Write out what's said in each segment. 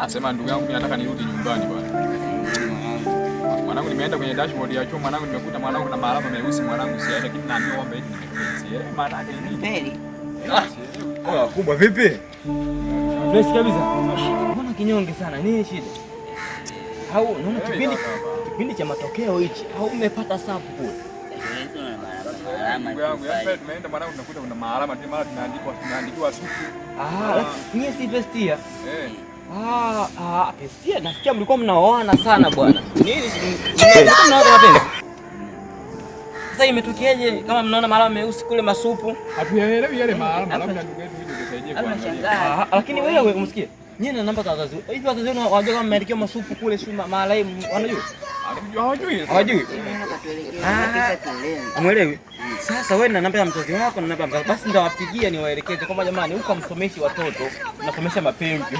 Sema ndugu yangu, mimi nataka nirudi nyumbani bwana. Mwanangu nimeenda kwenye dashboard ya chuo, mwanangu nimekuta mwanangu na maalama meusi, mwanangu si lakini naambiwa kwamba eti ni maana yake ni nini? Kubwa vipi? Fresh kabisa. Mbona kinyonge sana? Nini shida? Au unaona kipindi cha matokeo hichi au umepata sapu kule? Ndugu yangu, tumeenda mwanangu tunakuta kuna maalama tu, mara tumeandikiwa supu. Nyie si Festia? Festia nasikia mlikuwa mnaoana sana bwana. Nini mnaoana mapenzi? Sasa imetokeaje kama mnaona maalama meusi kule masupu? Hatuyaelewi yale maalama, labda ndugu yetu hiyo tusaidie kuangalia. Lakini wewe umsikie. Nyie na namba za wazazi. Hivi wazazi wenu wajua kama mmeandikiwa masupu kule si malai wanajua? Hawajui. Umeelewi? Sasa wewe na namba ya mzazi wako na namba ya mzazi, basi ndawapigia niwaelekeze kwamba jamani, huko msomeshi watoto, mnasomesha mapenzi.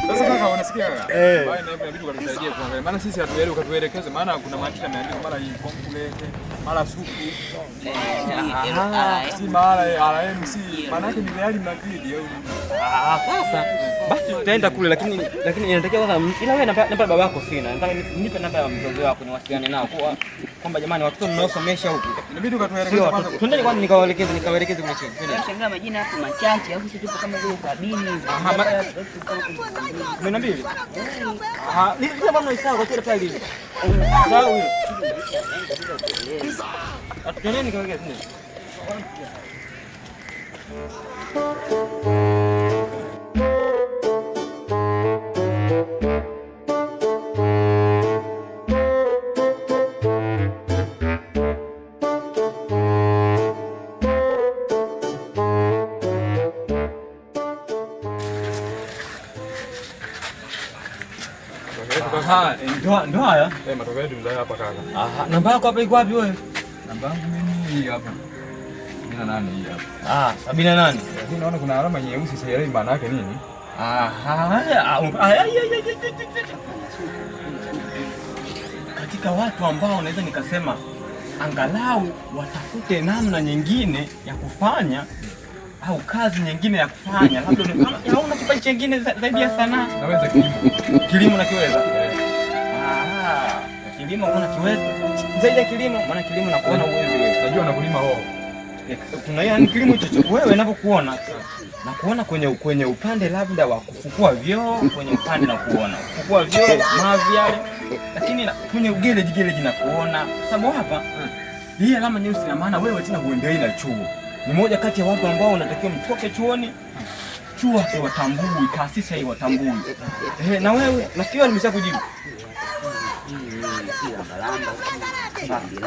Sasa kaka, unasikia kaka? Bwana inabidi kutusaidia kuangalia. Maana sisi hatuelewi, ukatuelekeze maana kuna maandishi yameandikwa mara hii complete, mara supu. Si mara RMC, maana yake ni Real Madrid au. Sasa basi tutaenda kule lakini inatakiwa kwanza, ila wewe namba baba yako sina. Nataka nipe namba ya mzazi wako niwasiliane nao kwamba jamani, watoto mnaosomesha huku inabidi ukatuelekeze kwanza. Twendeni kwani nikawaelekeze kule chini. Nashangaa majina hapo machache au sisi tupo kama vile 70 12. Ndio bwana Isao kwa kile pale hivi. Sawa huyo. Twendeni nikawaelekeze. Ndo haya. Matokeo yetu ndio hapa kaka. Namba yako hapa iko wapi wewe? Namba yangu mimi hii hapa. 78 hii hapa. 78. Lakini naona kuna alama nyeusi, sielewi maana yake nini. Katika watu ambao naweza nikasema angalau watafute namna nyingine ya kufanya au kazi nyingine ya kufanya, labda hauna kipaji kingine zaidi ya sanaa. Naweza kilimo. Kilimo nakiweza. Kilimo unakiweza zaidi ya kilimo, maana kilimo nakuona uwezo wewe. Unajua nakulima hoho. Kuna yani kilimo hicho wewe unapokuona na kuona kwenye upande labda wa kufukua vyoo, kwenye upande na kuona kufukua vyoo mavi yale, lakini kwenye gereji na kuona, sababu hapa hii alama nyeusi na maana wewe tena huendelei na chuo. Ni moja kati ya watu ambao unatakiwa mtoke chuoni, chuo watambui, taasisi hii watambui. Na wewe nafikiri nimeshakujibu.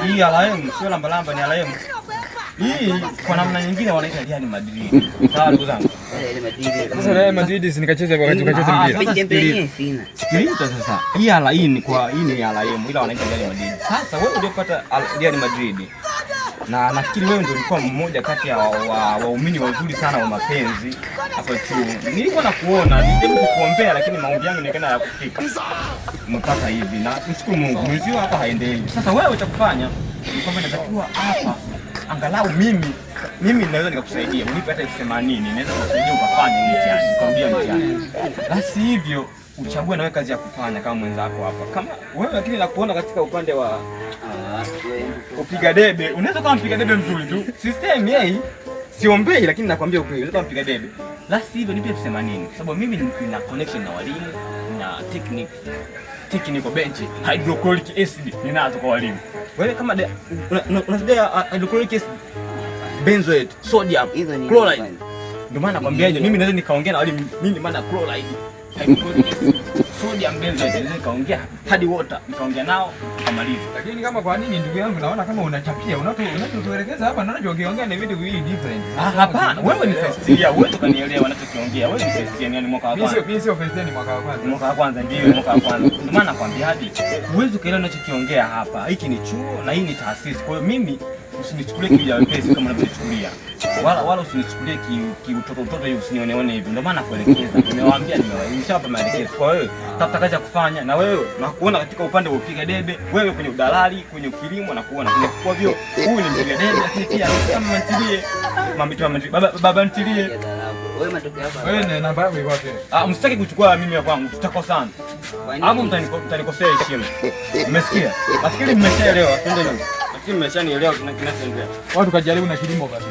Hii alamu sio lamba ni alamu. Hii kwa namna nyingine wanaita Real Madrid. Sawa ndugu zangu. Sasa Real Madrid si nikacheze wakati ukacheze mpira. Sikiliza sasa. Hii alaini kwa hii ni alamu ila wanaita Real Madrid. Sasa wewe uliopata Real Madrid. Na nafikiri wewe ndio ulikuwa mmoja kati ya waumini wazuri sana wa mapenzi hapa chuo. Nilikuwa nakuona, nilijaribu kukuombea lakini maombi yangu inaonekana hayakufika. Mpaka hivi na mshukuru Mungu, mwenzio hapa haendelei. Sasa wewe utakufanya ni kwamba natakiwa hapa angalau mimi naweza nikakusaidia. Unipe hata 80, naweza kukusaidia ukafanya mtihani, ukarudia mtihani. Basi hivyo uchague na wewe kazi ya kufanya kama mwenzako hapa. Kama wewe lakini nakuona katika upande wa upiga debe, unaweza kama mpiga debe mzuri tu. System hii siombei lakini nakwambia ukweli, unaweza mpiga debe. Basi hivyo nipe 80 kwa sababu mimi nina connection na walimu na technical bench, hydrochloric acid ninazo kwa walimu. Wewe kama unasikia hydrochloric acid, benzoate, sodium, chloride. Ndio maana nakwambiaje, mimi naweza nikaongea na walimu nini maana chloride, hydrochloric acid, sodium benzoate, naweza nikaongea hadi water, nikaongea nao kamaliza. Lakini kama kwa nini ndugu yangu naona kama unachapia, unatuelekeza hapa na unachokiongea ni vitu viwili different. Hapana, wewe ni first year, wewe tukanielewa unachokiongea. Wewe ni first year, yani mwaka wa kwanza. Mimi sio first year, ni mwaka wa kwanza. Mwaka wa kwanza ndio mwaka wa kwanza. Ndio maana nakwambia hadi uwezo kuelewa unachokiongea hapa. Hiki ni chuo na hii ni taasisi. Kwa hiyo mimi usinichukulie kijia wepesi kama unavyochukulia. Wala usinichukulie kiutoto hivi, usinioneone hivi. Ndio maana nakuelekeza. Nimewaambia nimeshawapa maelekezo. Kwa hiyo tafuta kazi ya kufanya na wewe nakuona katika upande wa upiga debe, wewe kwenye udalali, kwenye kilimo na kuona. Kwa hivyo huyu ni mpiga debe lakini pia kama mtilie baba ntilie Wewe matokeo yako. Wewe namba yako iko wapi? Msitaki kuchukua mimi ya kwangu, tutakosana. Hapo mtanikosea heshima. Umesikia? Nafikiri mmeshaelewa. Twende leo. Nafikiri mmeshanielewa kinachoendelea. Watu kajaribu na kilimo basi.